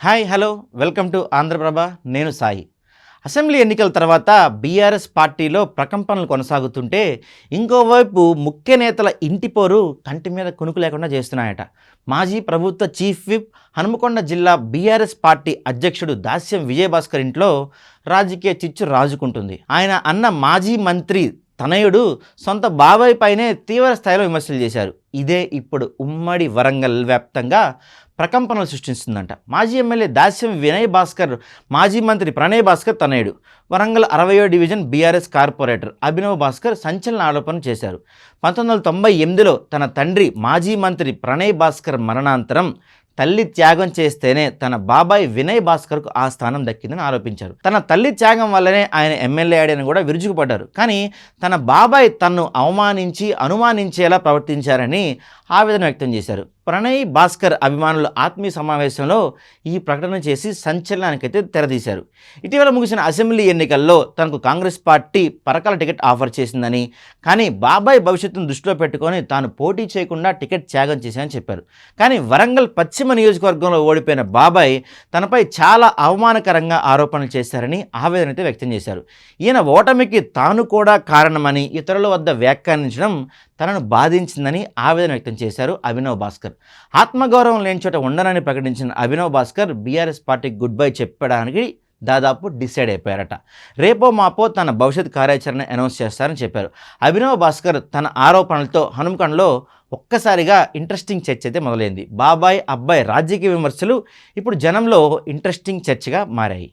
Hi hello welcome to Andhraprabha. నేను Sai. Assembly ఎన్నికల తర్వాత బీఆర్ఎస్ పార్టీలో ప్రకంపనలు కొనసాగుతుంటే ఇంకోవైపు ముఖ్య నేతల ఇంటి పోరు కంటి మీద కునుకు లేకుండా చేస్తున్నాయట. మాజీ ప్రభుత్వ చీఫ్ విప్ హనుమకొండ జిల్లా బీఆర్ఎస్ పార్టీ అధ్యక్షుడు దాస్యం విజయభాస్కర్ ఇంట్లో రాజకీయ చిచ్చు రాజుకుంటుంది. ఆయన అన్న మాజీ మంత్రి తనయుడు సొంత బాబాయ్ పైనే తీవ్ర స్థాయిలో విమర్శలు చేశారు. ఇదే ఇప్పుడు ఉమ్మడి వరంగల్ వ్యాప్తంగా ప్రకంపనలు సృష్టిస్తుందంట. మాజీ ఎమ్మెల్యే దాస్యం వినయ్ భాస్కర్ మాజీ మంత్రి ప్రణయ్ భాస్కర్ తనయుడు, వరంగల్ 60వ division BRS corporator Abhinav Bhaskar సంచలన ఆరోపణలు చేశారు. 1998లో తన తండ్రి మాజీ మంత్రి ప్రణయ్ భాస్కర్ మరణాంతరం తల్లి త్యాగం చేస్తేనే తన బాబాయ్ వినయ్ భాస్కర్కు ఆ స్థానం దక్కిందని ఆరోపించారు. తన తల్లి త్యాగం వల్లనే ఆయన ఎమ్మెల్యే అయ్యాడని కూడా విరుచుకుపడ్డారు. కానీ తన బాబాయ్ తన్ను అవమానించి అనుమానించేలా ప్రవర్తించారని ఆవేదన వ్యక్తం చేశారు. ప్రణయ్ భాస్కర్ అభిమానులు ఆత్మీయ సమావేశంలో ఈ ప్రకటన చేసి సంచలనానికైతే తెరదీశారు. ఇటీవల ముగిసిన అసెంబ్లీ ఎన్నికల్లో తనకు Congress party Parakala ticket offer చేసిందని, కానీ బాబాయ్ భవిష్యత్తును దృష్టిలో పెట్టుకొని తాను పోటీ చేయకుండా టికెట్ త్యాగం చేశానని చెప్పారు. కానీ వరంగల్ పశ్చిమ నియోజకవర్గంలో ఓడిపోయిన బాబాయ్ తనపై చాలా అవమానకరంగా ఆరోపణలు చేశారని ఆవేదన అయితే వ్యక్తం చేశారు. ఈయన ఓటమికి తాను కూడా కారణమని ఇతరుల వద్ద వ్యాఖ్యానించడం తనను బాధించిందని ఆవేదన వ్యక్తం చేశారు అభినవ్ భాస్కర్. ఆత్మగౌరవం లేని చోట ఉండనని ప్రకటించిన అభినవ్ భాస్కర్ బీఆర్ఎస్ పార్టీకి గుడ్ బై చెప్పడానికి దాదాపు డిసైడ్ అయిపోయారట. రేపో మాపో తన భవిష్యత్ కార్యాచరణ అనౌన్స్ చేస్తారని చెప్పారు. అభినవ్ భాస్కర్ తన ఆరోపణలతో హనుమకొండలో ఒక్కసారిగా ఇంట్రెస్టింగ్ చర్చ అయితే మొదలైంది. బాబాయ్ అబ్బాయి రాజకీయ విమర్శలు ఇప్పుడు జనంలో ఇంట్రెస్టింగ్ చర్చగా మారాయి.